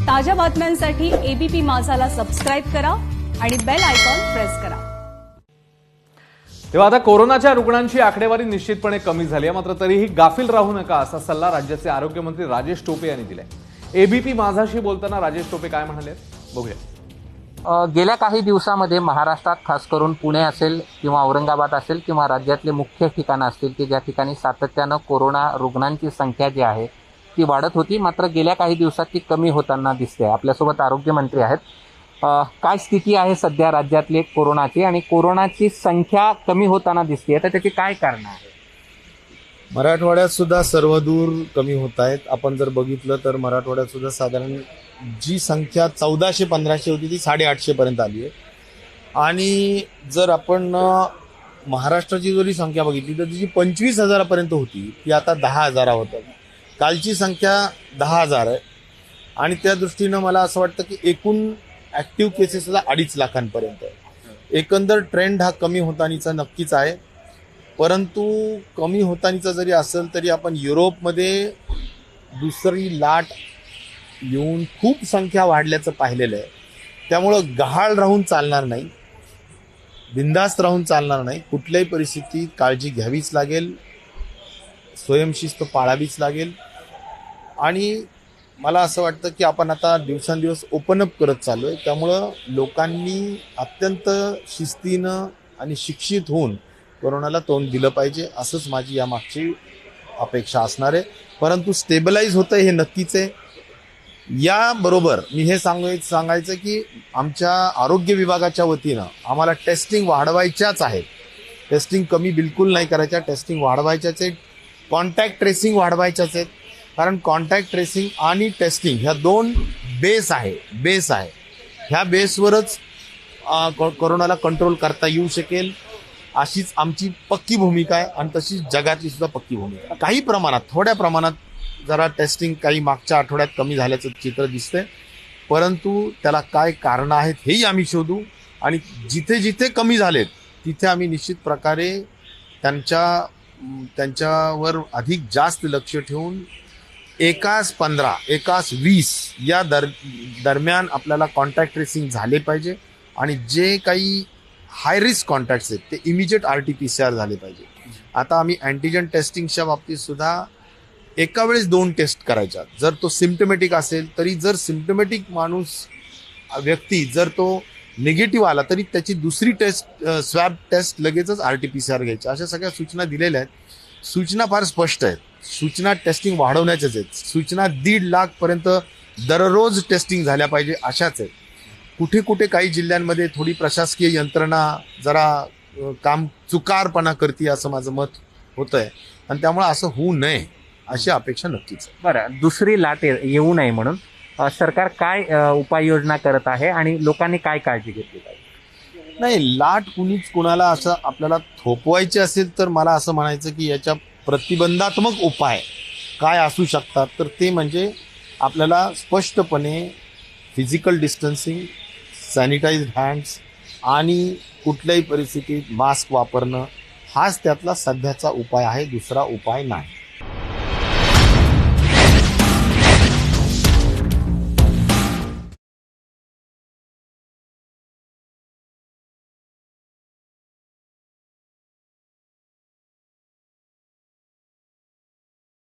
ताज्या बातम्यांसाठी ABP माझाला subscribe करा आणि बेल आयकॉन प्रेस करा। तेव्हा आता कोरोनाच्या रुग्णांची आकडेवारी निश्चितपणे कमी झाली आहे, मात्र तरीही गाफील राहू नका असा सल्ला राज्याचे आरोग्यमंत्री राजेश टोपे यांनी दिलाय। एबीपी माझाशी बोलताना राजेश टोपे काय म्हणाले बघूया। गेल्या काही दिवसांमध्ये महाराष्ट्रात खास करून पुणे असेल किंवा औरंगाबाद असेल किंवा राज्यातले मुख्य ठिकाणं असतील की ज्या ठिकाणी सातत्यानं कोरोना रुग्णांची संख्या जी आहे ती वाढत होती, मात्र गेल्या काही दिवसात ती कमी होताना दिसते। आपल्यासोबत आरोग्यमंत्री आहेत। काय स्थिती आहे सध्या राज्यातली कोरोनाची आणि कोरोनाची संख्या कमी होताना दिसते, तर त्याची काय कारण आहे? मराठवाड्यात सुद्धा सर्वदूर कमी होत आहेत। आपण जर बघितलं तर मराठवाड्यात सुद्धा साधारण जी संख्या 1400-1500 होती ती 850 पर्यंत आली आहे। आणि जर आपण महाराष्ट्राची जरी संख्या बघितली तर जी 25,000 पर्यंत होती ती आता 10,000 होत आहे। कालची संख्या 10,000 आहे आणि त्या दृष्टीनं मला असं वाटतं की एकूण ॲक्टिव्ह केसेसला 2.5 लाखांपर्यंत आहे। एकंदर ट्रेंड हा कमी होतानीचा नक्कीच आहे, परंतु कमी होतानीचा जरी असेल तरी आपण युरोपमध्ये दुसरी लाट येऊन खूप संख्या वाढल्याचं पाहिलेलं आहे। त्यामुळं गहाळ राहून चालणार नाही, बिनधास्त राहून चालणार नाही। कुठल्याही परिस्थितीत काळजी घ्यावीच लागेल, स्वयंशिस्त पाळावीच लागेल। आणि मला असं वाटतं की आपण आता दिवसांदिवस ओपन अप करत चाललो आहे, त्यामुळं लोकांनी अत्यंत शिस्तीनं आणि शिक्षित होऊन कोरोनाला तोंड दिलं पाहिजे, असंच माझी यामागची अपेक्षा असणार आहे। परंतु स्टेबलाइज होतं हे नक्कीच आहे। याबरोबर मी हे सांगायचं की आमच्या आरोग्य विभागाच्या वतीनं आम्हाला टेस्टिंग वाढवायच्याच आहेत। टेस्टिंग कमी बिलकुल नाही करायच्या, टेस्टिंग वाढवायच्याच आहेत। कॉन्टॅक्ट ट्रेसिंग वाढवायच्याच आहेत, कारण कॉन्टॅक्ट ट्रेसिंग आणि टेस्टिंग ह्या दोन बेस आहे। ह्या बेसवरच कोरोनाला कंट्रोल करता येऊ शकेल, अशीच आमची पक्की भूमिका आहे आणि तशीच जगाची सुद्धा पक्की भूमिका आहे। काही प्रमाणात, थोड्या प्रमाणात जरा टेस्टिंग काही मागच्या आठवड्यात कमी झाल्याचं चित्र दिसतंय, परंतु त्याला काय कारणं आहेत हेही आम्ही शोधू आणि जिथे जिथे कमी झालेत तिथे आम्ही निश्चित प्रकारे त्यांच्यावर अधिक जास्त लक्ष ठेवून एकास 15 एकास 20 या दरम्यान आपल्याला कॉन्टॅक्ट ट्रेसिंग झाले पाहिजे आणि जे काही हाय रिस्क कॉन्टॅक्ट्स आहेत ते इमिजिएट RT-PCR झाले पाहिजे। आता आम्ही अँटीजन टेस्टिंगच्या बाबतीत सुद्धा एका वेळेस 2 टेस्ट करायच्या। जर तो सिम्पटमॅटिक असेल तरी, जर सिम्पटमॅटिक व्यक्ती जर तो निगेटिव्ह आला तरी त्याची दुसरी टेस्ट स्वॅब टेस्ट लगेचच RT-PCR घ्यायची, अशा सगळ्या सूचना दिलेल्या आहेत। सूचना फार स्पष्ट आहेत, सूचना टेस्टिंग वाढवण्याच्याच आहेत। सूचना 1.5 लाख पर्यंत दररोज टेस्टिंग झाल्या पाहिजे अशाच आहेत। कुठे कुठे काही जिल्ह्यांमध्ये थोडी प्रशासकीय यंत्रणा जरा काम चुकारपणा करते असं माझं मत होतं आहे आणि त्यामुळे असं होऊ नये अशी अपेक्षा नक्कीच आहे। बरं, दुसरी लाट येऊ नये म्हणून सरकार काय उपाययोजना करत आहे आणि लोकांनी काय काळजी घेतली पाहिजे? नाही, लाट कुणीच कुणाला असं आपल्याला थोपवायचे असेल तर मला असं म्हणायचं की याच्या प्रतिबंधात्मक उपाय काय असू शकतात, तर ते म्हणजे आपल्याला स्पष्टपणे फिजिकल डिस्टन्सिंग, सॅनिटाइज्ड हँड्स आणि कुठल्याही परिस्थितीत मास्क वापरणं हाच त्यातला सध्याचा उपाय आहे, दुसरा उपाय नाही।